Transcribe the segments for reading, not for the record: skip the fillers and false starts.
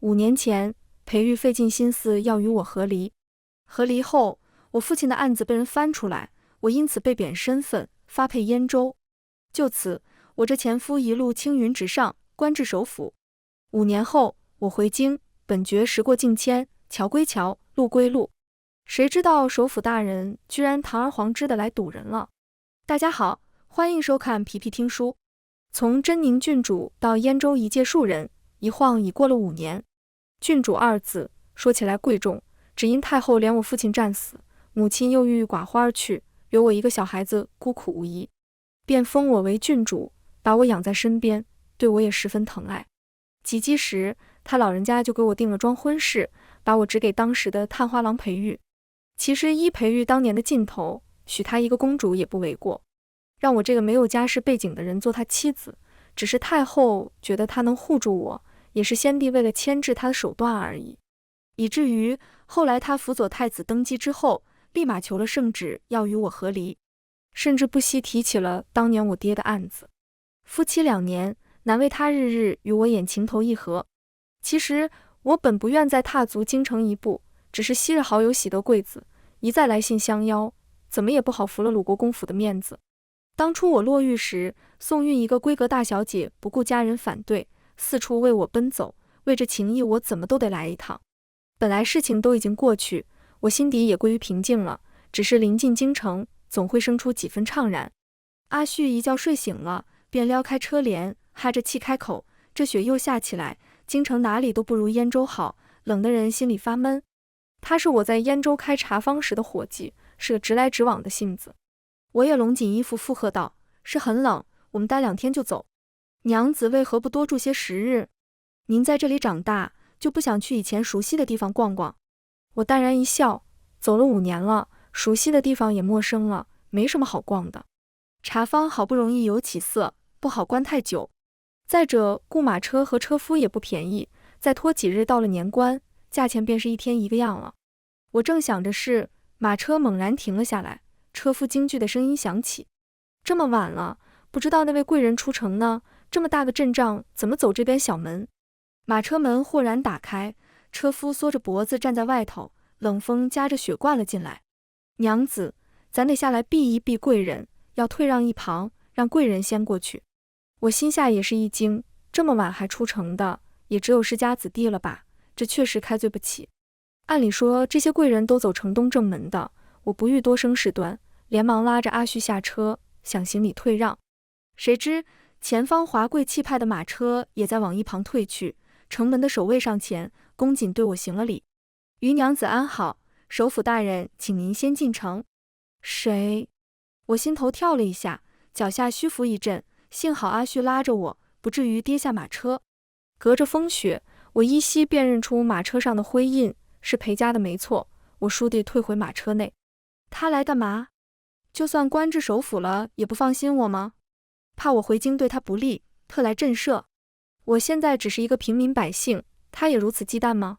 5年前，裴玉费尽心思要与我和离。和离后，我父亲的案子被人翻出来，我因此被贬身份，发配燕州。就此，我这前夫一路青云直上，官至首辅。5年后，我回京，本觉时过境迁，桥归桥，路归路。谁知道首辅大人居然堂而皇之的来堵人了。大家好，欢迎收看皮皮听书。从真宁郡主到燕州一介庶人，一晃已过了5年。郡主2字说起来贵重，只因太后连我父亲战死，母亲又郁郁寡欢而去，留我一个小孩子孤苦无依，便封我为郡主，把我养在身边，对我也十分疼爱。及笄时，他老人家就给我定了桩婚事，把我指给当时的探花郎裴玉。其实依裴玉当年的劲头，许他一个公主也不为过，让我这个没有家世背景的人做他妻子，只是太后觉得他能护住我，也是先帝为了牵制他的手段而已。以至于后来他辅佐太子登基之后，立马求了圣旨要与我和离，甚至不惜提起了当年我爹的案子。夫妻2年，难为他日日与我演情投意合。其实我本不愿再踏足京城一步，只是昔日好友喜得贵子一再来信相邀，怎么也不好服了鲁国公府的面子。当初我落狱时，宋韵一个闺阁大小姐不顾家人反对，四处为我奔走，为这情谊我怎么都得来一趟。本来事情都已经过去，我心底也归于平静了，只是临近京城，总会生出几分怅然。阿旭一觉睡醒了，便撩开车帘，哈着气开口：这雪又下起来，京城哪里都不如燕州好，冷得人心里发闷。他是我在燕州开茶坊时的伙计，是个直来直往的性子。我也拢紧衣服附和道：是很冷，我们待2天就走。娘子为何不多住些10日？您在这里长大，就不想去以前熟悉的地方逛逛？我淡然一笑，走了5年了，熟悉的地方也陌生了，没什么好逛的。茶坊好不容易有起色，不好关太久。再者，雇马车和车夫也不便宜，再拖几日到了年关，价钱便是1天一个样了。我正想着事，马车猛然停了下来，车夫惊惧的声音响起：这么晚了，不知道那位贵人出城呢？这么大个阵仗，怎么走这边小门？马车门豁然打开，车夫缩着脖子站在外头，冷风夹着雪灌了进来。娘子，咱得下来避一避贵人，要退让一旁，让贵人先过去。我心下也是一惊，这么晚还出城的，也只有世家子弟了吧？这确实开罪不起。按理说这些贵人都走城东正门的，我不欲多生事端，连忙拉着阿旭下车，想行礼退让。谁知前方华贵气派的马车也在往一旁退去，城门的守卫上前，恭谨对我行了礼：余娘子安好，首辅大人请您先进城。谁？我心头跳了一下，脚下虚浮一阵，幸好阿旭拉着我，不至于跌下马车。隔着风雪，我依稀辨认出马车上的灰印，是裴家的没错。我倏地退回马车内。他来干嘛？就算官至首辅了，也不放心我吗？怕我回京对他不利，特来震慑。我现在只是一个平民百姓，他也如此忌惮吗？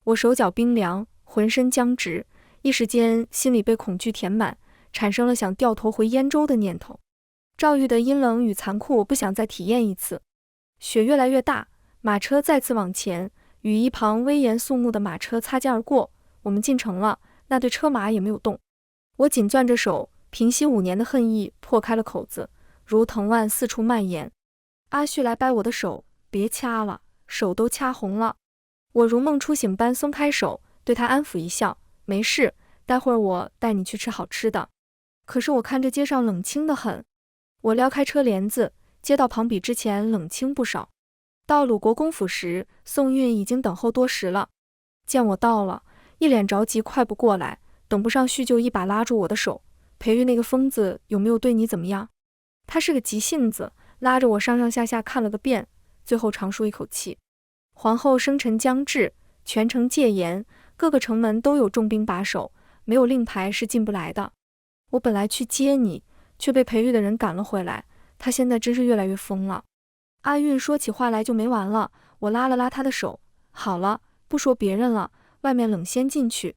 我手脚冰凉，浑身僵直，一时间心里被恐惧填满，产生了想掉头回燕州的念头。赵玉的阴冷与残酷，我不想再体验一次。雪越来越大，马车再次往前，与一旁威严肃穆的马车擦肩而过。我们进城了，那对车马也没有动。我紧攥着手，平息5年的恨意破开了口子，如藤蔓四处蔓延。阿旭来掰我的手：别掐了，手都掐红了。我如梦初醒般松开手，对他安抚一笑：没事，待会儿我带你去吃好吃的。可是我看这街上冷清得很。我撩开车帘子，街道旁比之前冷清不少。到鲁国公府时，宋韵已经等候多时了。见我到了，一脸着急，快步过来，等不上叙就一把拉住我的手：裴玉那个疯子有没有对你怎么样？他是个急性子，拉着我上上下下看了个遍，最后长舒一口气。皇后生辰将至，全城戒严，各个城门都有重兵把守，没有令牌是进不来的。我本来去接你，却被裴玉的人赶了回来，他现在真是越来越疯了。阿韵说起话来就没完了，我拉了拉他的手：好了，不说别人了，外面冷，先进去。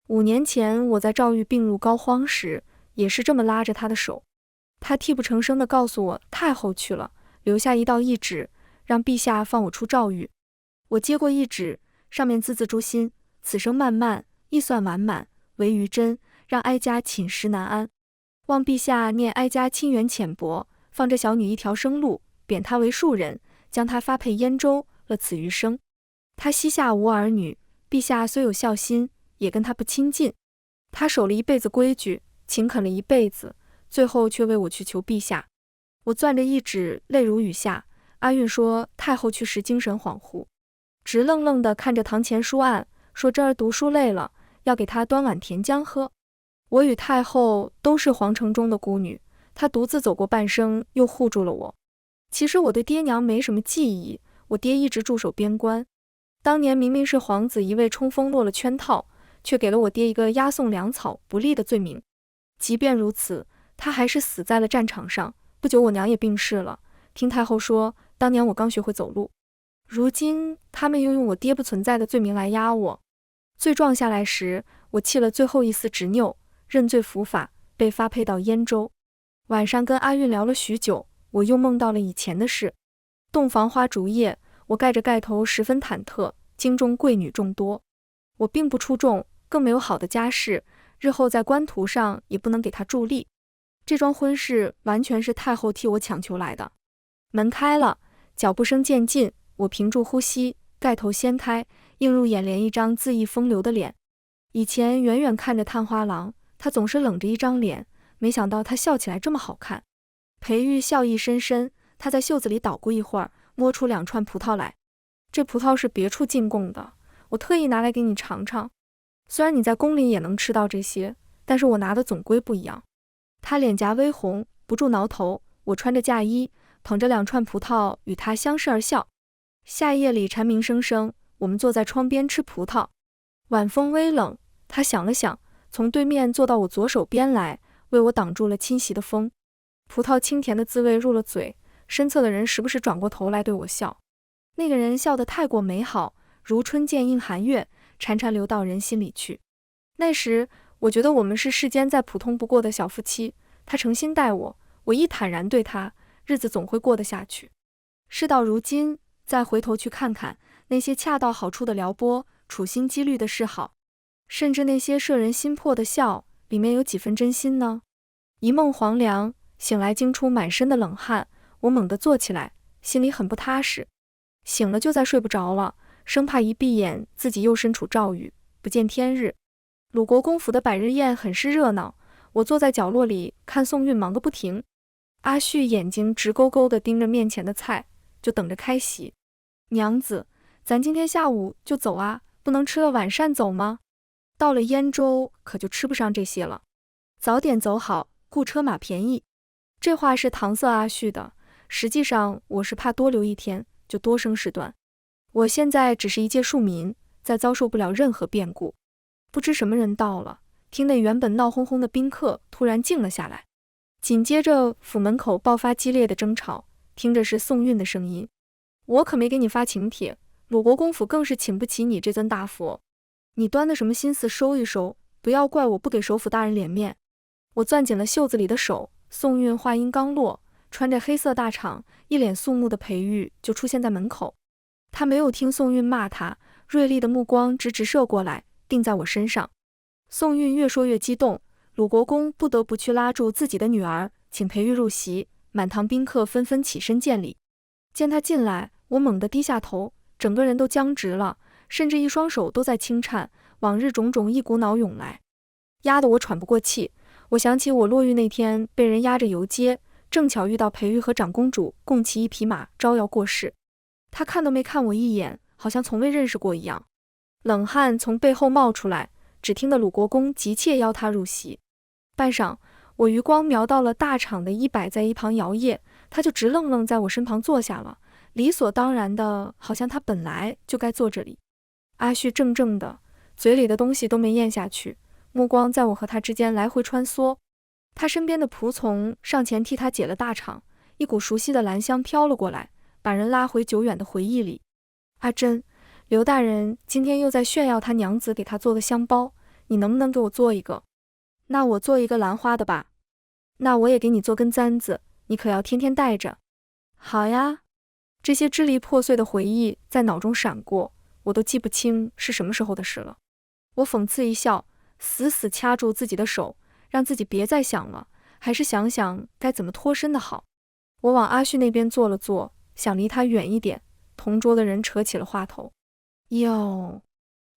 5年前我在赵玉病入膏肓时，也是这么拉着他的手。他泣不成声地告诉我太后去了，留下一道懿旨，让陛下放我出赵狱。我接过一纸，上面字字诛心，此生漫漫，易算完满，唯余真，让哀家寝食难安。望陛下念哀家亲缘浅薄，放这小女一条生路，贬她为庶人，将她发配燕州，乐此余生。她膝下无儿女，陛下虽有孝心，也跟她不亲近。她守了一辈子规矩，勤恳了一辈子，最后却为我去求陛下。我攥着一纸，泪如雨下。阿运说太后去时精神恍惚，直愣愣地看着堂前书案，说这儿读书累了，要给她端碗甜浆喝。我与太后都是皇城中的孤女，她独自走过半生，又护住了我。其实我对爹娘没什么记忆，我爹一直驻守边关，当年明明是皇子一味冲锋落了圈套，却给了我爹一个押送粮草不利的罪名。即便如此，他还是死在了战场上。不久我娘也病逝了，听太后说，当年我刚学会走路，如今他们又用我爹不存在的罪名来压我。罪状下来时，我弃了最后一丝执拗，认罪伏法，被发配到燕州。晚上跟阿运聊了许久，我又梦到了以前的事。洞房花烛夜，我盖着盖头，十分忐忑，京中贵女众多，我并不出众，更没有好的家世，日后在官途上也不能给他助力。这桩婚事完全是太后替我强求来的。门开了，脚步声渐近，我屏住呼吸，盖头掀开，映入眼帘一张恣意风流的脸。以前远远看着探花郎，他总是冷着一张脸，没想到他笑起来这么好看。裴玉笑意深深，他在袖子里捣鼓一会儿，摸出2串葡萄来。这葡萄是别处进贡的，我特意拿来给你尝尝。虽然你在宫里也能吃到这些，但是我拿的总归不一样。他脸颊微红，不住挠头。我穿着嫁衣，捧着2串葡萄，与他相视而笑。夏夜里蝉鸣声声，我们坐在窗边吃葡萄。晚风微冷，他想了想，从对面坐到我左手边来，为我挡住了侵袭的风。葡萄清甜的滋味入了嘴，身侧的人时不时转过头来对我笑。那个人笑得太过美好，如春见映寒月，潺潺流到人心里去。那时我觉得我们是世间再普通不过的小夫妻，他诚心待我，我亦坦然对他，日子总会过得下去。事到如今，再回头去看看那些恰到好处的撩拨，处心积虑的示好，甚至那些摄人心魄的笑，里面有几分真心呢？一梦黄粱，醒来惊出满身的冷汗，我猛地坐起来，心里很不踏实。醒了就再睡不着了，生怕一闭眼自己又身处赵狱，不见天日。鲁国公府的百日宴很是热闹，我坐在角落里看宋韵忙个不停。阿旭眼睛直勾勾地盯着面前的菜，就等着开席。娘子，咱今天下午就走啊，不能吃了晚膳走吗？到了燕州可就吃不上这些了，早点走好，雇车马便宜。这话是搪塞阿旭的，实际上我是怕多留一天就多生事端。我现在只是一介庶民，再遭受不了任何变故。不知什么人到了，厅内原本闹哄哄的宾客突然静了下来，紧接着府门口爆发激烈的争吵，听着是宋韵的声音：我可没给你发请帖，鲁国公府更是请不起你这尊大佛，你端的什么心思收一收，不要怪我不给首府大人脸面。我攥紧了袖子里的手，宋韵话音刚落，穿着黑色大氅，一脸肃穆的裴玉就出现在门口。他没有听宋韵骂他，锐利的目光直射过来，定在我身上。宋韵越说越激动，鲁国公不得不去拉住自己的女儿，请裴玉入席。满堂宾客纷纷起身见礼。见他进来，我猛地低下头，整个人都僵直了，甚至一双手都在轻颤，往日种种一股脑涌来，压得我喘不过气。我想起我落狱那天被人压着游街，正巧遇到裴玉和长公主共骑一匹马招摇过市，他看都没看我一眼，好像从未认识过一样。冷汗从背后冒出来，只听得鲁国公急切邀他入席。半晌，我余光瞄到了大氅的衣摆在一旁摇曳，他就直愣愣在我身旁坐下了，理所当然的，好像他本来就该坐这里。阿旭怔怔的，嘴里的东西都没咽下去，目光在我和他之间来回穿梭。他身边的仆从上前替他解了大氅，一股熟悉的兰香飘了过来，把人拉回久远的回忆里。阿珍，刘大人今天又在炫耀他娘子给他做的香包，你能不能给我做一个？那我做一个兰花的吧。那我也给你做根簪子，你可要天天戴着。好呀。这些支离破碎的回忆在脑中闪过，我都记不清是什么时候的事了。我讽刺一笑，死死掐住自己的手，让自己别再想了，还是想想该怎么脱身的好。我往阿旭那边坐了坐，想离他远一点。同桌的人扯起了话头。哟，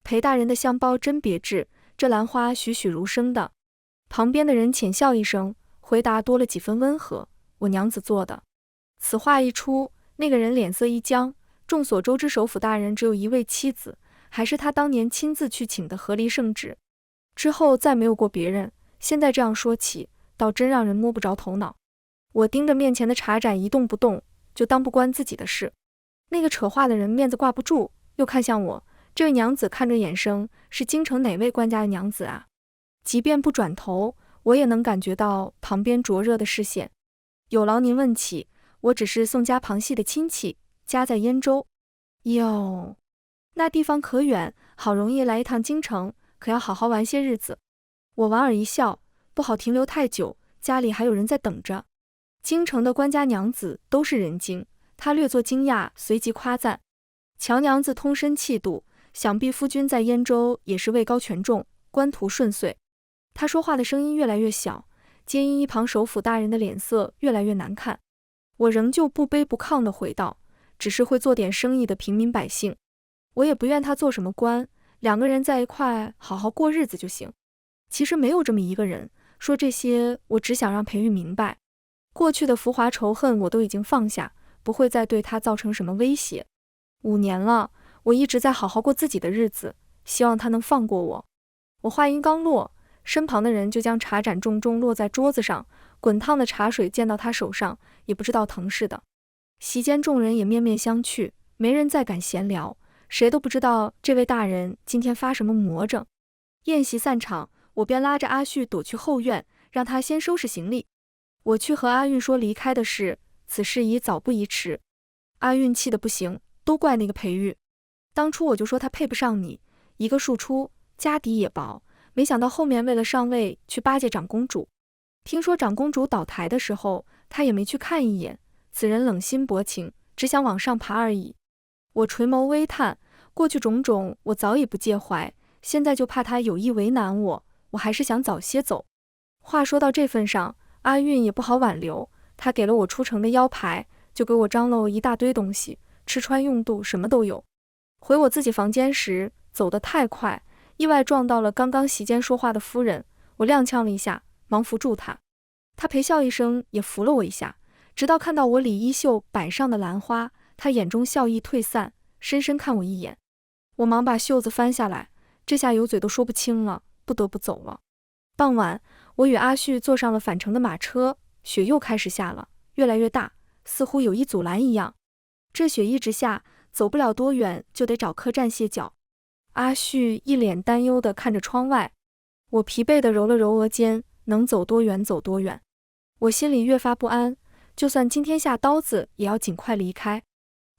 裴大人的香包真别致，这兰花栩栩如生的。旁边的人浅笑一声，回答多了几分温和，我娘子做的。此话一出，那个人脸色一僵。众所周知，首府大人只有一位妻子，还是他当年亲自去请的和离圣旨，之后再没有过别人。现在这样说起，倒真让人摸不着头脑。我盯着面前的茶盏一动不动，就当不关自己的事。那个扯话的人面子挂不住，又看向我，这位娘子看着眼生，是京城哪位官家的娘子啊？即便不转头，我也能感觉到旁边灼热的视线。有劳您问起，我只是宋家旁系的亲戚，家在燕州。哟，那地方可远，好容易来一趟京城，可要好好玩些日子。我莞尔一笑，不好停留太久，家里还有人在等着。京城的官家娘子都是人精，他略作惊讶，随即夸赞：乔娘子通身气度，想必夫君在燕州也是位高权重，官途顺遂。他说话的声音越来越小，皆因一旁首府大人的脸色越来越难看。我仍旧不卑不亢地回道：只是会做点生意的平民百姓，我也不愿他做什么官，两个人在一块好好过日子就行。其实没有这么一个人，说这些我只想让裴玉明白，过去的浮华仇恨我都已经放下，不会再对他造成什么威胁。5年了，我一直在好好过自己的日子，希望他能放过我。我话音刚落，身旁的人就将茶盏重重落在桌子上，滚烫的茶水溅到他手上，也不知道疼似的。席间众人也面面相觑，没人再敢闲聊，谁都不知道这位大人今天发什么魔怔。宴席散场，我便拉着阿旭躲去后院，让他先收拾行李。我去和阿运说离开的事，此事已早不宜迟。阿运气得不行，都怪那个裴玉。当初我就说他配不上你，一个庶出，家底也薄，没想到后面为了上位去巴结长公主。听说长公主倒台的时候，他也没去看一眼，此人冷心薄情，只想往上爬而已。我垂眸微叹，过去种种我早已不介怀，现在就怕他有意为难我，我还是想早些走。话说到这份上，阿运也不好挽留，他给了我出城的腰牌，就给我张罗一大堆东西，吃穿用度什么都有。回我自己房间时，走得太快，意外撞到了刚刚席间说话的夫人，我踉跄了一下，忙扶住她。她陪笑一声，也扶了我一下，直到看到我里衣袖摆上的兰花，她眼中笑意退散，深深看我一眼。我忙把袖子翻下来，这下有嘴都说不清了，不得不走了。傍晚，我与阿旭坐上了返程的马车，雪又开始下了，越来越大，似乎有意阻拦一样。这雪一直下，走不了多远就得找客栈歇脚。阿旭一脸担忧地看着窗外，我疲惫地揉了揉额间，能走多远走多远。我心里越发不安，就算今天下刀子，也要尽快离开。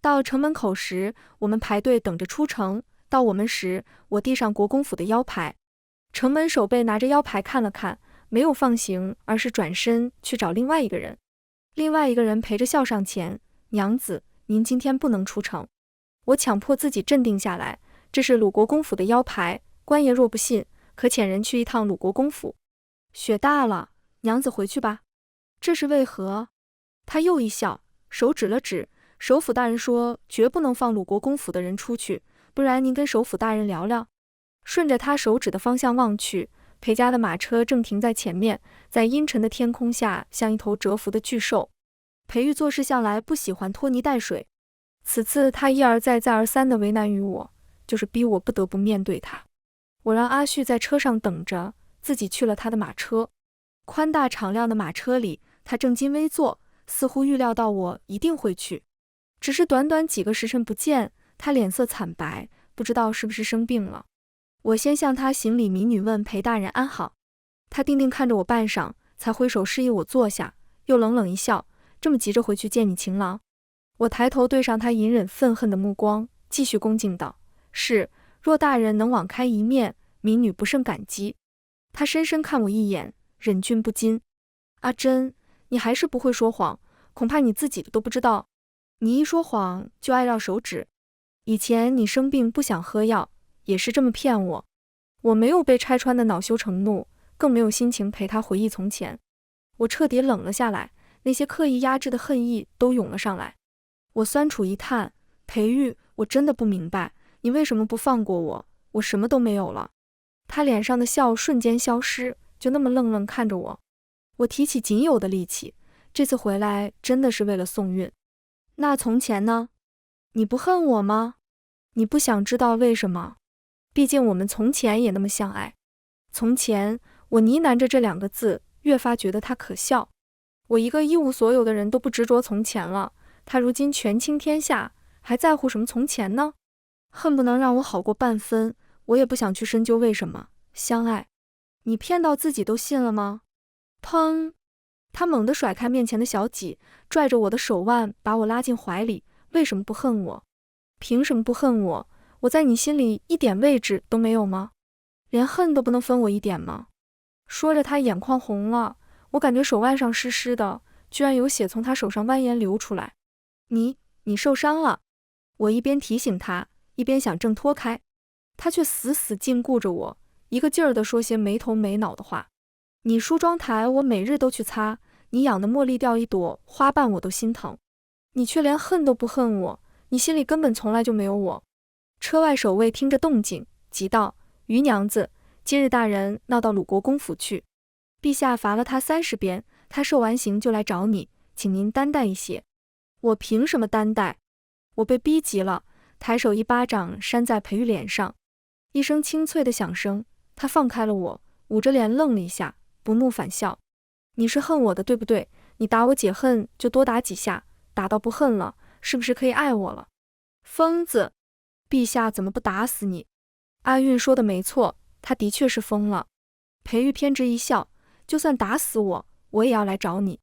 到城门口时，我们排队等着出城，到我们时，我递上国公府的腰牌。城门守备拿着腰牌看了看，没有放行，而是转身去找另外一个人。另外一个人陪着笑上前：娘子，您今天不能出城。我强迫自己镇定下来，这是鲁国公府的腰牌，官爷若不信，可遣人去一趟鲁国公府。雪大了，娘子回去吧。这是为何？他又一笑，手指了指，首府大人说绝不能放鲁国公府的人出去，不然您跟首府大人聊聊。顺着他手指的方向望去，裴家的马车正停在前面，在阴沉的天空下像一头蛰伏的巨兽。裴玉做事向来不喜欢拖泥带水，此次他一而再再而三地为难于我，就是逼我不得不面对他。我让阿旭在车上等着，自己去了他的马车。宽大敞亮的马车里，他正襟危坐，似乎预料到我一定会去。只是短短几个时辰不见，他脸色惨白，不知道是不是生病了。我先向他行礼，民女问裴大人安好。他定定看着我半晌，才挥手示意我坐下，又冷冷一笑：这么急着回去见你情郎？我抬头对上他隐忍愤恨的目光，继续恭敬道：是，若大人能网开一面，民女不胜感激。他深深看我一眼，忍俊不禁：阿珍，你还是不会说谎，恐怕你自己的都不知道。你一说谎就爱绕手指。以前你生病不想喝药，也是这么骗我。我没有被拆穿的恼羞成怒，更没有心情陪他回忆从前。我彻底冷了下来，那些刻意压制的恨意都涌了上来。我酸楚一叹，裴玉，我真的不明白，你为什么不放过我？我什么都没有了。他脸上的笑瞬间消失，就那么愣愣看着我。我提起仅有的力气，这次回来真的是为了送运。那从前呢？你不恨我吗？你不想知道为什么？毕竟我们从前也那么相爱。从前，我呢喃着这2个字，越发觉得他可笑。我一个一无所有的人都不执着从前了，他如今权倾天下，还在乎什么从前呢？恨不能让我好过半分，我也不想去深究为什么。相爱，你骗到自己都信了吗？砰！他猛地甩开面前的小几，拽着我的手腕把我拉进怀里。为什么不恨我？凭什么不恨我？我在你心里一点位置都没有吗？连恨都不能分我一点吗？说着他眼眶红了，我感觉手腕上湿湿的，居然有血从他手上蜿蜒流出来。你受伤了。我一边提醒他，一边想挣脱开，他却死死禁锢着我，一个劲儿地说些没头没脑的话。你梳妆台我每日都去擦，你养的茉莉掉一朵花瓣我都心疼，你却连恨都不恨我，你心里根本从来就没有我。车外守卫听着动静，急道：余娘子，今日大人闹到鲁国公府去，陛下罚了他30鞭，他受完刑就来找你，请您担待一些。我凭什么担待？我被逼急了，抬手一巴掌扇在裴玉脸上，一声清脆的响声，他放开了我，捂着脸愣了一下，不怒反笑。你是恨我的对不对？你打我解恨就多打几下，打到不恨了，是不是可以爱我了？疯子！陛下怎么不打死你？阿韵说的没错，他的确是疯了。裴玉偏执一笑，就算打死我，我也要来找你。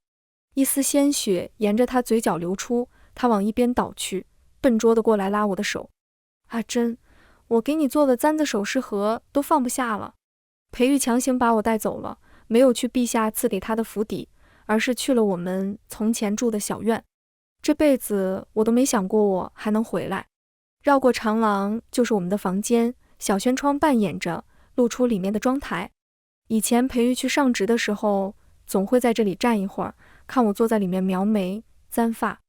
一丝鲜血沿着他嘴角流出，他往一边倒去，笨拙地过来拉我的手。阿珍，我给你做的簪子首饰盒都放不下了。裴玉强行把我带走了，没有去陛下赐给他的府邸，而是去了我们从前住的小院。这辈子我都没想过我还能回来。绕过长廊就是我们的房间，小轩窗半掩着，露出里面的妆台。以前裴玉去上职的时候，总会在这里站一会儿，看我坐在里面描眉簪发，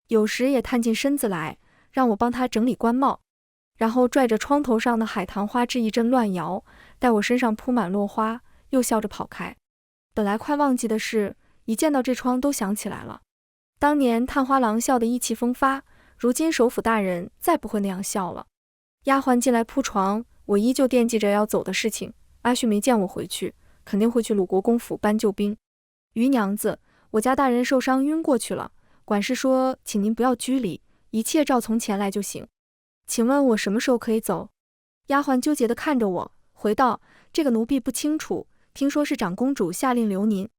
有时也探进身子来，让我帮他整理官帽，然后拽着窗头上的海棠花枝一阵乱摇，待我身上铺满落花，又笑着跑开。本来快忘记的事，一见到这窗都想起来了。当年探花郎笑得意气风发，如今首府大人再不会那样笑了。丫鬟进来铺床，我依旧惦记着要走的事情。阿旭没见我回去，肯定会去鲁国公府搬救兵。余娘子，我家大人受伤晕过去了，管事说请您不要拘礼，一切照从前来就行。请问我什么时候可以走？丫鬟纠结地看着我，回道：这个奴婢不清楚，听说是长公主下令留您。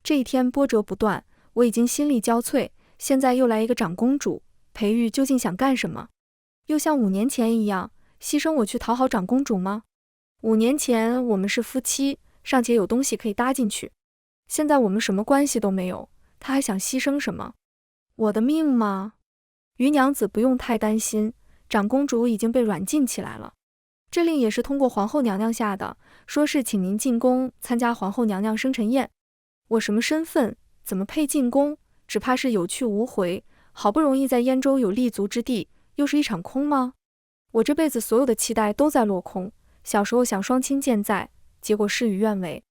这一天波折不断，我已经心力交瘁，现在又来一个长公主，裴玉究竟想干什么？又像5年前一样，牺牲我去讨好长公主吗？5年前我们是夫妻，尚且有东西可以搭进去，现在我们什么关系都没有，他还想牺牲什么？我的命吗？余娘子不用太担心，长公主已经被软禁起来了。这令也是通过皇后娘娘下的，说是请您进宫参加皇后娘娘生辰宴。我什么身份，怎么配进宫？只怕是有去无回，好不容易在燕州有立足之地，又是一场空吗？我这辈子所有的期待都在落空。小时候想双亲健在，结果事与愿违。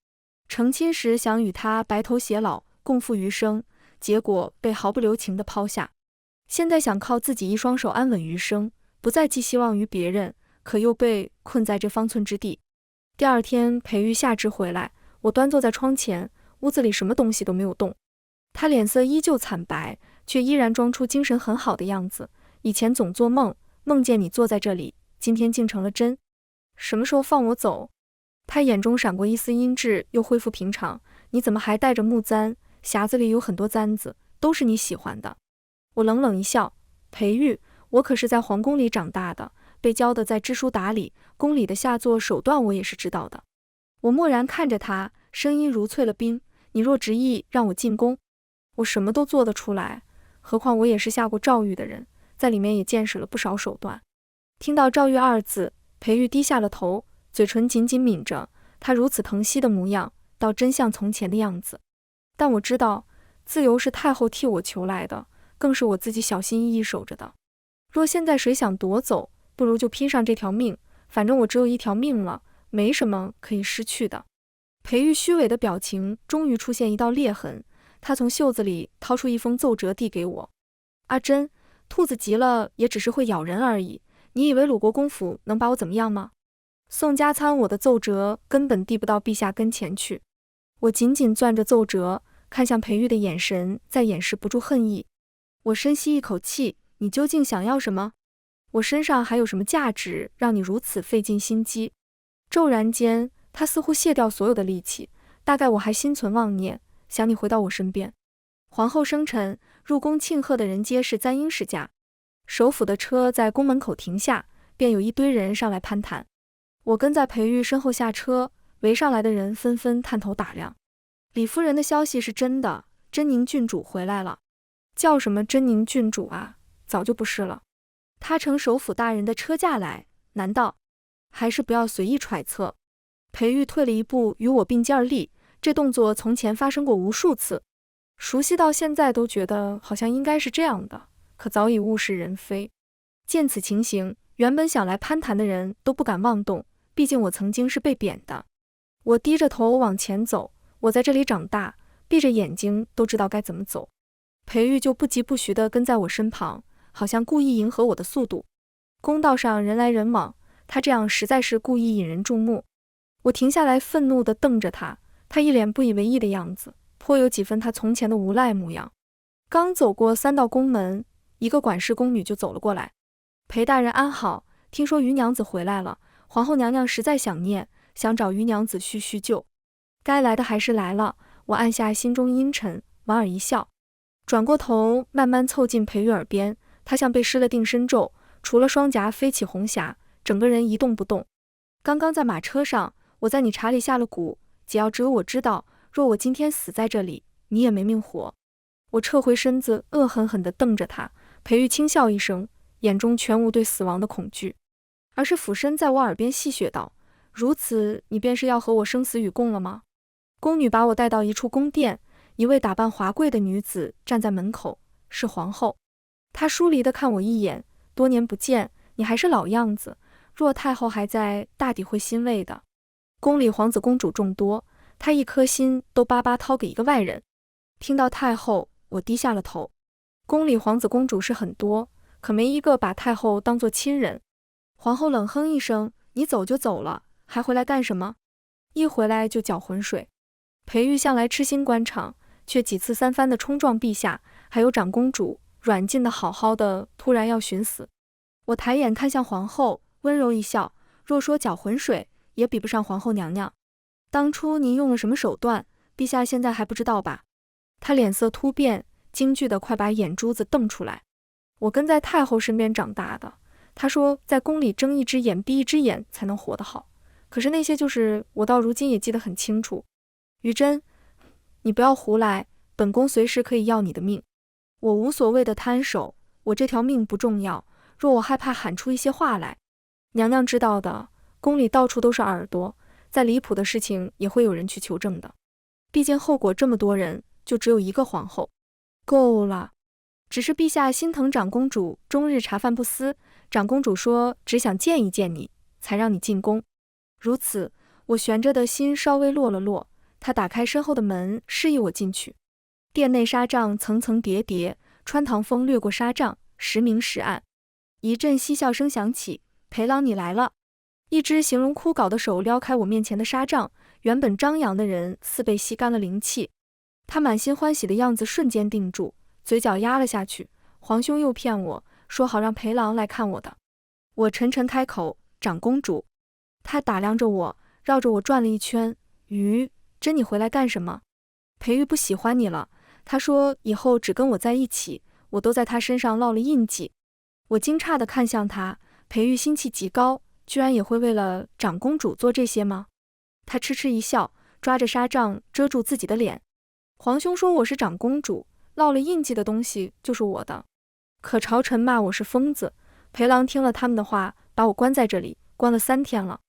成亲时想与他白头偕老，共赴余生，结果被毫不留情地抛下。现在想靠自己一双手安稳余生，不再寄希望于别人，可又被困在这方寸之地。第二天裴玉下职回来，我端坐在窗前，屋子里什么东西都没有动。他脸色依旧惨白，却依然装出精神很好的样子。以前总做梦，梦见你坐在这里，今天竟成了真。什么时候放我走？他眼中闪过一丝阴鸷，又恢复平常。你怎么还带着木簪？匣子里有很多簪子，都是你喜欢的。我冷冷一笑，裴玉，我可是在皇宫里长大的，被教的在知书达理，宫里的下作手段我也是知道的。我默然看着他，声音如淬了冰，你若执意让我进宫，我什么都做得出来。何况我也是下过诏狱的人，在里面也见识了不少手段。听到诏狱二字，裴玉低下了头，嘴唇紧紧抿着，他如此疼惜的模样，倒真像从前的样子。但我知道，自由是太后替我求来的，更是我自己小心翼翼守着的。若现在谁想夺走，不如就拼上这条命，反正我只有一条命了，没什么可以失去的。裴玉虚伪的表情终于出现一道裂痕，他从袖子里掏出一封奏折递给我。阿珍，兔子急了也只是会咬人而已，你以为鲁国公府能把我怎么样吗？宋家参我的奏折根本递不到陛下跟前去。我紧紧攥着奏折，看向裴玉的眼神再掩饰不住恨意。我深吸一口气，你究竟想要什么？我身上还有什么价值让你如此费尽心机？骤然间，他似乎卸掉所有的力气，大概我还心存妄念，想你回到我身边。皇后生辰，入宫庆贺的人皆是簪缨世家。首府的车在宫门口停下，便有一堆人上来攀谈。我跟在裴玉身后下车，围上来的人纷纷探头打量。李夫人的消息是真的，真宁郡主回来了。叫什么真宁郡主啊，早就不是了。她乘首府大人的车驾来，难道？还是不要随意揣测。裴玉退了一步，与我并肩而立，这动作从前发生过无数次，熟悉到现在都觉得好像应该是这样的，可早已物是人非。见此情形，原本想来攀谈的人都不敢妄动，毕竟我曾经是被贬的。我低着头往前走，我在这里长大，闭着眼睛都知道该怎么走。裴玉就不疾不徐地跟在我身旁，好像故意迎合我的速度。公道上人来人往，他这样实在是故意引人注目。我停下来，愤怒地瞪着他，他一脸不以为意的样子，颇有几分他从前的无赖模样。刚走过3道宫门，一个管事宫女就走了过来。裴大人安好，听说余娘子回来了，皇后娘娘实在想念，想找余娘子叙叙旧。该来的还是来了，我按下心中阴沉，莞尔一笑，转过头慢慢凑近裴玉耳边，他像被施了定身咒，除了双颊飞起红霞，整个人一动不动。刚刚在马车上，我在你茶里下了蛊，解药只有我知道，若我今天死在这里，你也没命活。我撤回身子，恶狠狠地瞪着他。裴玉轻笑一声，眼中全无对死亡的恐惧，而是俯身在我耳边戏谑道：如此，你便是要和我生死与共了吗？宫女把我带到一处宫殿，一位打扮华贵的女子站在门口，是皇后。她疏离地看我一眼，多年不见，你还是老样子，若太后还在，大抵会欣慰的。宫里皇子公主众多，她一颗心都巴巴掏给一个外人。听到太后，我低下了头。宫里皇子公主是很多，可没一个把太后当作亲人。皇后冷哼一声，你走就走了，还回来干什么？一回来就搅浑水。裴玉向来痴心官场，却几次3番的冲撞陛下，还有长公主，软禁的好好的，突然要寻死。我抬眼看向皇后，温柔一笑，若说搅浑水，也比不上皇后娘娘。当初您用了什么手段，陛下现在还不知道吧？她脸色突变，惊惧的快把眼珠子瞪出来。我跟在太后身边长大的，她说在宫里睁一只眼闭一只眼才能活得好，可是那些就是我到如今也记得很清楚。于真，你不要胡来，本宫随时可以要你的命。我无所谓的摊手，我这条命不重要，若我害怕喊出一些话来，娘娘知道的，宫里到处都是耳朵，再离谱的事情也会有人去求证的。毕竟后果这么多人，就只有一个皇后。够了，只是陛下心疼长公主，终日茶饭不思，长公主说只想见一见你，才让你进宫。如此，我悬着的心稍微落了落，她打开身后的门，示意我进去。殿内纱帐层层叠叠，穿堂风掠过纱帐，时明时暗。一阵嬉笑声响起，裴郎你来了。一只形容枯槁的手撩开我面前的纱帐，原本张扬的人似被吸干了灵气。他满心欢喜的样子瞬间定住，嘴角压了下去。皇兄又骗我说好让裴郎来看我的。我沉沉开口，长公主。他打量着我，绕着我转了一圈。真你回来干什么？裴玉不喜欢你了，他说以后只跟我在一起，我都在他身上烙了印记。我惊诧地看向他，裴玉心气极高，居然也会为了长公主做这些吗？他痴痴一笑，抓着纱帐遮住自己的脸。皇兄说我是长公主，烙了印记的东西就是我的。可朝臣骂我是疯子，裴郎听了他们的话，把我关在这里，关了3天了。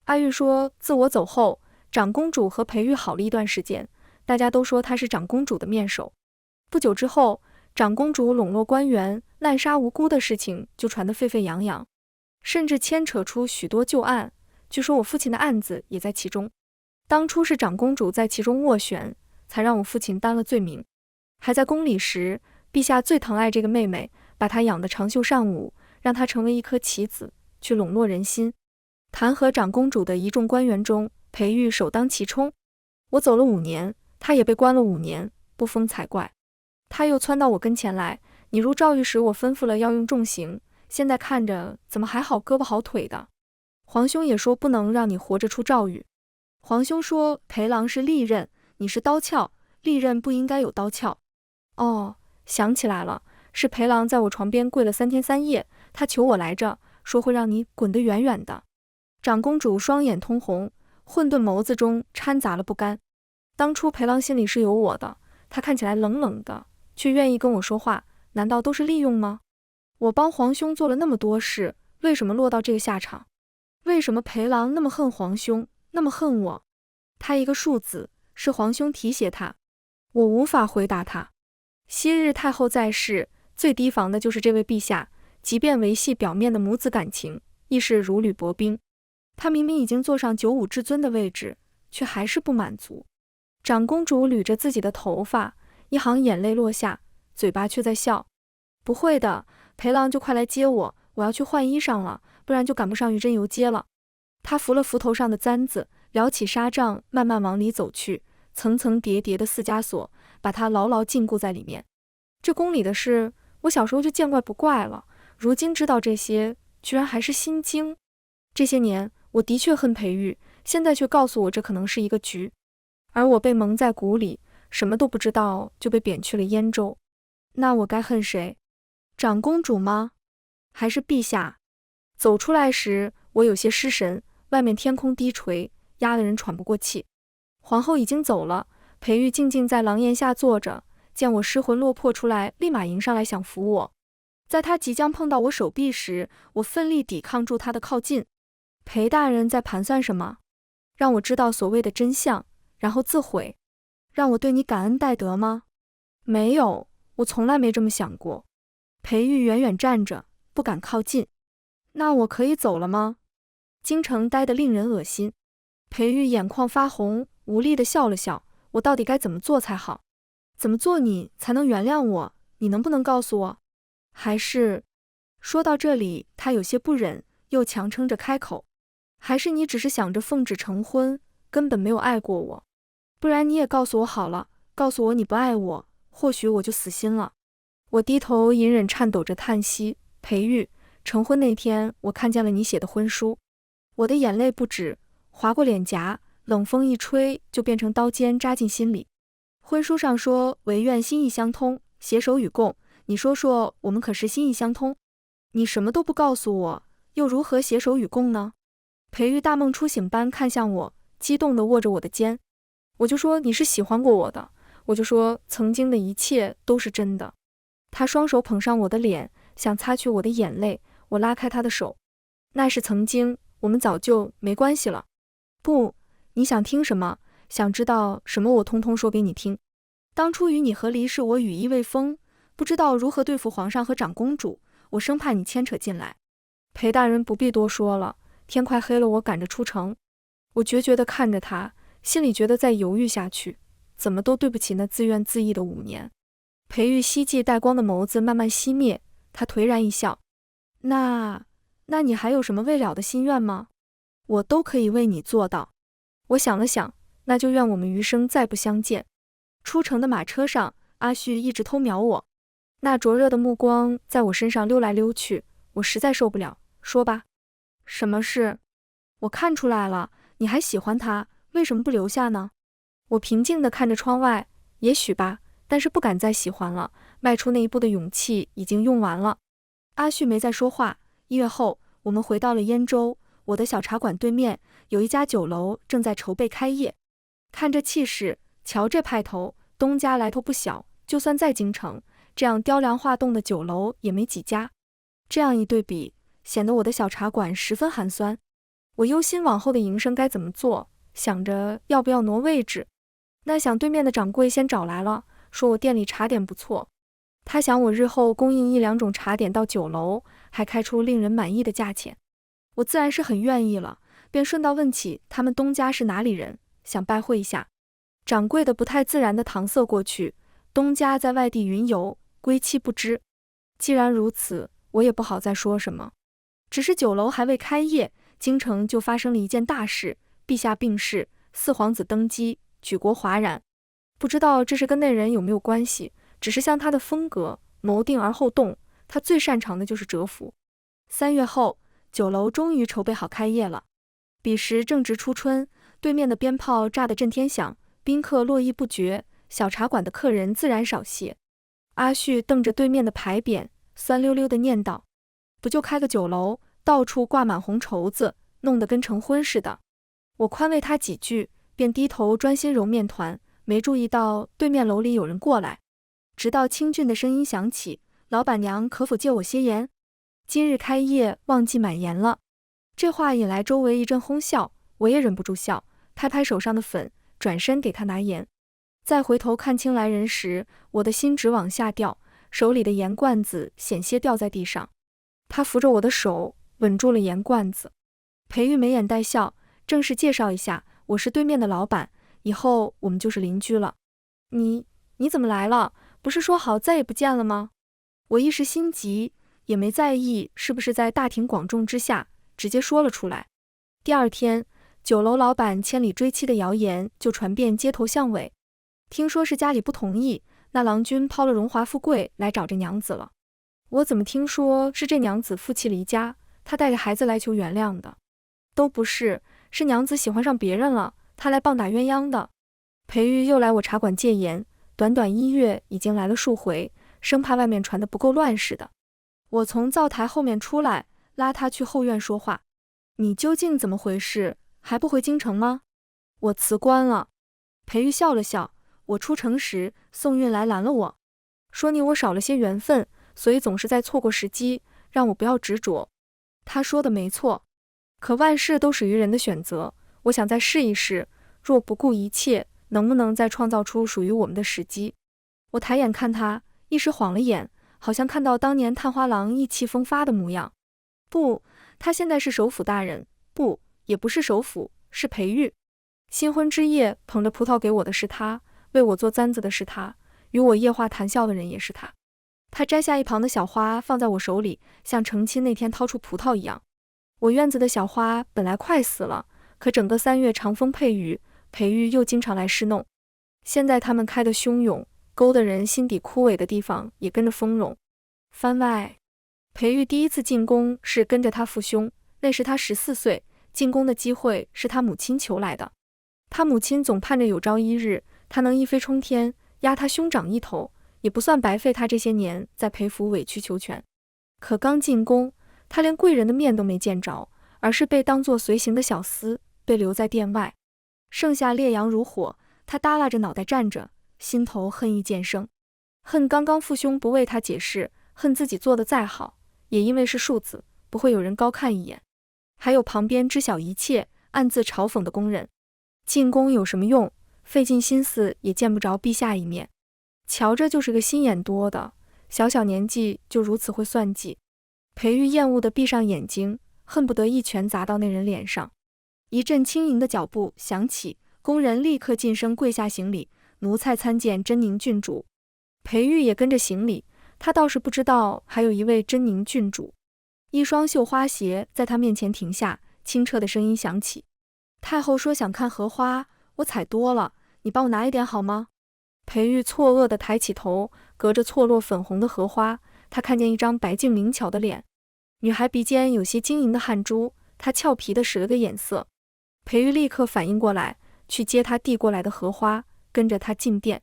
阿玉说，自我走后，长公主和裴玉好了一段时间，大家都说她是长公主的面首。不久之后，长公主笼络官员、滥杀无辜的事情就传得沸沸扬扬，甚至牵扯出许多旧案，据说我父亲的案子也在其中。当初是长公主在其中斡旋，才让我父亲担了罪名。还在宫里时，陛下最疼爱这个妹妹，把她养得长袖善舞，让她成为一颗棋子，去笼络人心。弹劾长公主的一众官员中，裴玉首当其冲。我走了5年，她也被关了5年，不疯才怪。她又窜到我跟前来，你如诏谕时，我吩咐了要用重刑，现在看着怎么还好胳膊好腿的？皇兄也说不能让你活着出诏谕。皇兄说裴郎是利刃，你是刀鞘，利刃不应该有刀鞘。哦，想起来了，是裴郎在我床边跪了3天3夜，他求我来着，说会让你滚得远远的。长公主双眼通红，混沌眸子中掺杂了不甘。当初裴郎心里是有我的，他看起来冷冷的，却愿意跟我说话，难道都是利用吗？我帮皇兄做了那么多事，为什么落到这个下场？为什么裴郎那么恨皇兄，那么恨我？他一个庶子，是皇兄提携他，我无法回答他。昔日太后在世，最提防的就是这位陛下，即便维系表面的母子感情，亦是如履薄冰。他明明已经坐上95至尊的位置，却还是不满足。长公主捋着自己的头发，一行眼泪落下，嘴巴却在笑。不会的，裴郎就快来接我，我要去换衣裳了，不然就赶不上玉真游街了。他扶了扶头上的簪子，撩起纱帐，慢慢往里走去，层层叠叠的4枷锁把他牢牢禁锢在里面。这宫里的事，我小时候就见怪不怪了，如今知道这些，居然还是心惊。这些年我的确恨裴玉，现在却告诉我这可能是一个局，而我被蒙在鼓里，什么都不知道就被贬去了燕州。那我该恨谁？长公主吗？还是陛下？走出来时，我有些失神，外面天空低垂，压得人喘不过气。皇后已经走了，裴玉静静在廊檐下坐着，见我失魂落魄出来，立马迎上来想扶我。在他即将碰到我手臂时，我奋力抵抗住他的靠近。裴大人在盘算什么？让我知道所谓的真相，然后自毁？让我对你感恩戴德吗？没有，我从来没这么想过。裴玉远远站着，不敢靠近。那我可以走了吗？京城呆得令人恶心。裴玉眼眶发红，无力地笑了笑。我到底该怎么做才好？怎么做你才能原谅我？你能不能告诉我？还是……说到这里，他有些不忍，又强撑着开口。还是你只是想着奉旨成婚，根本没有爱过我？不然你也告诉我好了，告诉我你不爱我，或许我就死心了。我低头隐忍颤抖着叹息，裴玉，成婚那天我看见了你写的婚书，我的眼泪不止，划过脸颊，冷风一吹就变成刀尖扎进心里。婚书上说唯愿心意相通，携手与共，你说说我们可是心意相通？你什么都不告诉我，又如何携手与共呢？裴玉大梦初醒般看向我，激动地握着我的肩。我就说你是喜欢过我的，我就说曾经的一切都是真的。他双手捧上我的脸，想擦去我的眼泪，我拉开他的手。那是曾经，我们早就没关系了。不，你想听什么？想知道什么我通通说给你听。当初与你和离是我羽翼未丰，不知道如何对付皇上和长公主，我生怕你牵扯进来。裴大人不必多说了，天快黑了，我赶着出城。我决绝地看着他，心里觉得再犹豫下去，怎么都对不起那自怨自艾的5年。裴玉希冀带光的眸子慢慢熄灭，他颓然一笑。那你还有什么未了的心愿吗？我都可以为你做到。我想了想，那就愿我们余生再不相见。出城的马车上，阿旭一直偷瞄我，那灼热的目光在我身上溜来溜去，我实在受不了。说吧，什么事？我看出来了，你还喜欢他，为什么不留下呢？我平静地看着窗外，也许吧，但是不敢再喜欢了，迈出那一步的勇气已经用完了。阿旭没再说话。1月后，我们回到了燕州，我的小茶馆对面有一家酒楼正在筹备开业。看这气势，瞧这派头，东家来头不小，就算在京城，这样雕梁画栋的酒楼也没几家。这样一对比，显得我的小茶馆十分寒酸。我忧心往后的营生该怎么做，想着要不要挪位置。那想对面的掌柜先找来了，说我店里茶点不错，他想我日后供应1-2种茶点到酒楼，还开出令人满意的价钱。我自然是很愿意了，便顺道问起他们东家是哪里人，想拜会一下。掌柜的不太自然地搪塞过去，东家在外地云游，归期不知。既然如此，我也不好再说什么。只是酒楼还未开业，京城就发生了一件大事，陛下病逝，4皇子登基，举国哗然。不知道这是跟那人有没有关系，只是像他的风格，谋定而后动，他最擅长的就是蛰伏。3月后，酒楼终于筹备好开业了。彼时正值初春，对面的鞭炮炸得震天响，宾客络绎不绝，小茶馆的客人自然少些。阿旭瞪着对面的牌匾，酸溜溜地念叨：“不就开个酒楼，到处挂满红绸子，弄得跟成婚似的。”我宽慰他几句，便低头专心揉面团，没注意到对面楼里有人过来。直到清俊的声音响起：“老板娘可否借我些盐？今日开业，旺季买盐了。”这话引来周围一阵哄笑，我也忍不住笑，拍拍手上的粉，转身给他拿盐。再回头看清来人时，我的心直往下掉，手里的盐罐子险些掉在地上。他扶着我的手，稳住了盐罐子。裴玉眉眼带笑，正式介绍一下，我是对面的老板，以后我们就是邻居了。你怎么来了？不是说好再也不见了吗？我一时心急，也没在意是不是在大庭广众之下，直接说了出来。第二天，酒楼老板千里追妻的谣言就传遍街头巷尾，听说是家里不同意，那郎君抛了荣华富贵来找这娘子了。我怎么听说是这娘子负气离家，她带着孩子来求原谅的？都不是，是娘子喜欢上别人了，她来棒打鸳鸯的。裴玉又来我茶馆借盐，短短1月已经来了数回，生怕外面传得不够乱似的。我从灶台后面出来，拉他去后院说话。你究竟怎么回事？还不回京城吗？我辞官了。裴玉笑了笑，我出城时，宋运来拦了我，说你我少了些缘分，所以总是在错过时机，让我不要执着。他说的没错，可万事都属于人的选择，我想再试一试，若不顾一切，能不能再创造出属于我们的时机？我抬眼看他，一时晃了眼，好像看到当年探花郎意气风发的模样。不，他现在是首府大人，不，也不是首府，是裴玉。新婚之夜捧着葡萄给我的是他，为我做簪子的是他，与我夜话谈笑的人也是他。他摘下一旁的小花放在我手里，像成亲那天掏出葡萄一样。我院子的小花本来快死了，可整个3月长风配雨，裴玉又经常来侍弄。现在它们开得汹涌，勾得人心底枯萎的地方也跟着丰容。番外，裴玉第一次进宫是跟着他父兄，那时他14岁，进宫的机会是他母亲求来的。他母亲总盼着有朝一日，他能一飞冲天，压他兄长一头，也不算白费他这些年在裴府委曲求全。可刚进宫，他连贵人的面都没见着，而是被当作随行的小厮，被留在殿外。盛夏烈阳如火，他耷拉着脑袋站着，心头恨意渐生，恨刚刚父兄不为他解释，恨自己做得再好，也因为是庶子，不会有人高看一眼。还有旁边知晓一切，暗自嘲讽的宫人。进宫有什么用？费尽心思也见不着陛下一面。瞧着就是个心眼多的，小小年纪就如此会算计。裴玉厌恶地闭上眼睛，恨不得一拳砸到那人脸上。一阵轻盈的脚步响起，宫人立刻噤声跪下行礼，奴才参见真宁郡主。裴玉也跟着行礼，他倒是不知道还有一位真宁郡主。一双绣花鞋在他面前停下，清澈的声音响起：“太后说想看荷花，我采多了，你帮我拿一点好吗？”裴玉错愕地抬起头，隔着错落粉红的荷花，他看见一张白净灵巧的脸，女孩鼻尖有些晶莹的汗珠，她俏皮地使了个眼色。裴玉立刻反应过来，去接她递过来的荷花，跟着她进殿。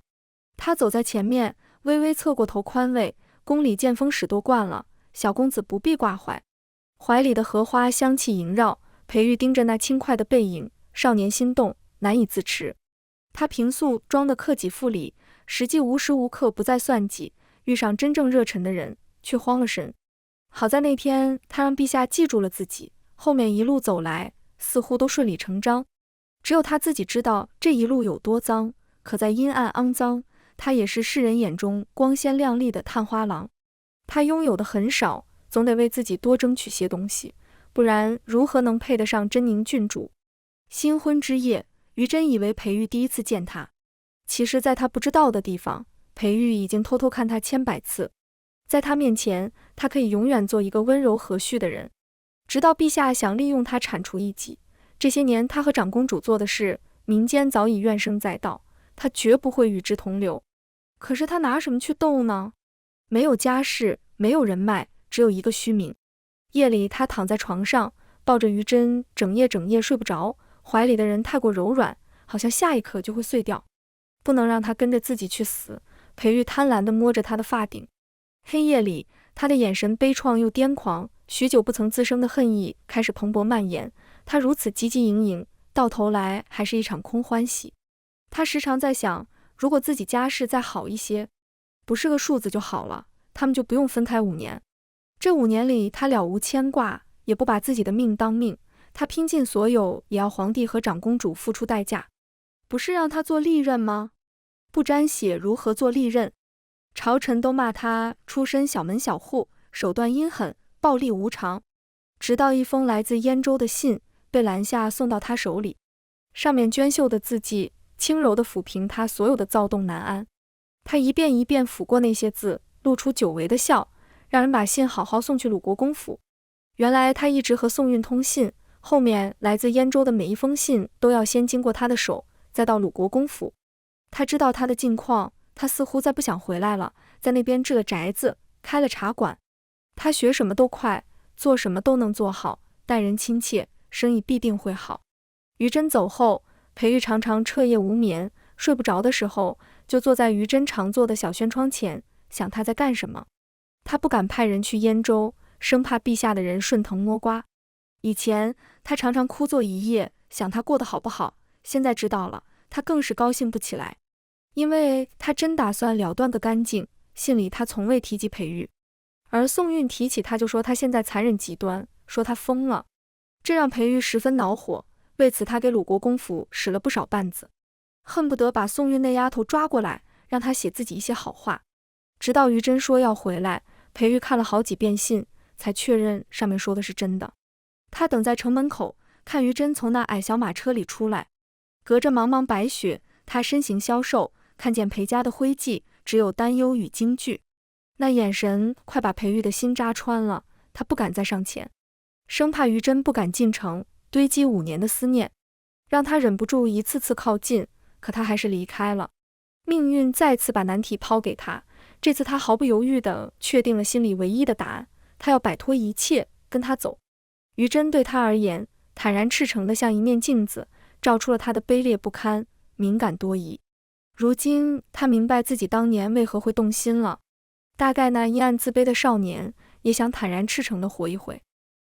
他走在前面，微微侧过头宽慰：“宫里见风使多惯了，小公子不必挂怀。”怀里的荷花香气萦绕，裴玉盯着那轻快的背影，少年心动，难以自持。他平素装得克己复礼，实际无时无刻不在算计，遇上真正热忱的人，却慌了神。好在那天他让陛下记住了自己，后面一路走来，似乎都顺理成章。只有他自己知道这一路有多脏，可在阴暗肮脏，他也是世人眼中光鲜亮丽的探花郎。他拥有的很少，总得为自己多争取些东西，不然如何能配得上真宁郡主？新婚之夜，于真以为裴玉第一次见他，其实在他不知道的地方，裴玉已经偷偷看他千百次。在他面前，他可以永远做一个温柔和煦的人，直到陛下想利用他铲除异己。这些年他和长公主做的事，民间早已怨声载道，他绝不会与之同流。可是他拿什么去斗呢？没有家世，没有人脉，只有一个虚名。夜里他躺在床上，抱着于真，整夜睡不着，怀里的人太过柔软，好像下一刻就会碎掉。不能让他跟着自己去死。裴玉贪婪地摸着他的发顶。黑夜里，他的眼神悲怆又癫狂，许久不曾滋生的恨意开始蓬勃蔓延。他如此汲汲营营，到头来还是一场空欢喜。他时常在想，如果自己家世再好一些，不是个数字就好了，他们就不用分开5年。这5年里，他了无牵挂，也不把自己的命当命，他拼尽所有，也要皇帝和长公主付出代价。不是让他做利刃吗？不沾血如何做利刃？朝臣都骂他出身小门小户，手段阴狠，暴力无常。直到一封来自燕州的信被拦下，送到他手里，上面娟秀的字迹轻柔地抚平他所有的躁动难安。他一遍一遍抚过那些字，露出久违的笑，让人把信好好送去鲁国公府。原来他一直和宋运通信，后面来自燕州的每一封信都要先经过他的手，再到鲁国公府。他知道他的近况，他似乎再不想回来了，在那边置了宅子，开了茶馆。他学什么都快，做什么都能做好，待人亲切，生意必定会好。于真走后，裴玉常常彻夜无眠，睡不着的时候，就坐在于真常坐的小轩窗前，想他在干什么。他不敢派人去燕州，生怕陛下的人顺藤摸瓜。以前他常常枯坐一夜，想他过得好不好，现在知道了，他更是高兴不起来，因为他真打算了断个干净。信里他从未提及裴玉，而宋运提起他就说他现在残忍极端，说他疯了，这让裴玉十分恼火。为此他给鲁国公府使了不少绊子，恨不得把宋运那丫头抓过来，让他写自己一些好话。直到于真说要回来，裴玉看了好几遍信，才确认上面说的是真的。他等在城门口，看于真从那矮小马车里出来，隔着茫茫白雪，他身形消瘦，看见裴家的徽记，只有担忧与惊惧。那眼神快把裴玉的心扎穿了，他不敢再上前，生怕于真不敢进城，堆积5年的思念，让他忍不住一次次靠近，可他还是离开了。命运再次把难题抛给他，这次他毫不犹豫地确定了心里唯一的答案，他要摆脱一切，跟他走。于真对他而言，坦然赤诚的像一面镜子，照出了他的卑劣不堪，敏感多疑。如今他明白自己当年为何会动心了，大概那阴暗自卑的少年也想坦然赤诚地活一回。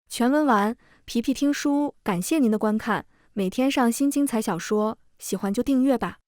全文完，皮皮听书，感谢您的观看，每天上新精彩小说，喜欢就订阅吧。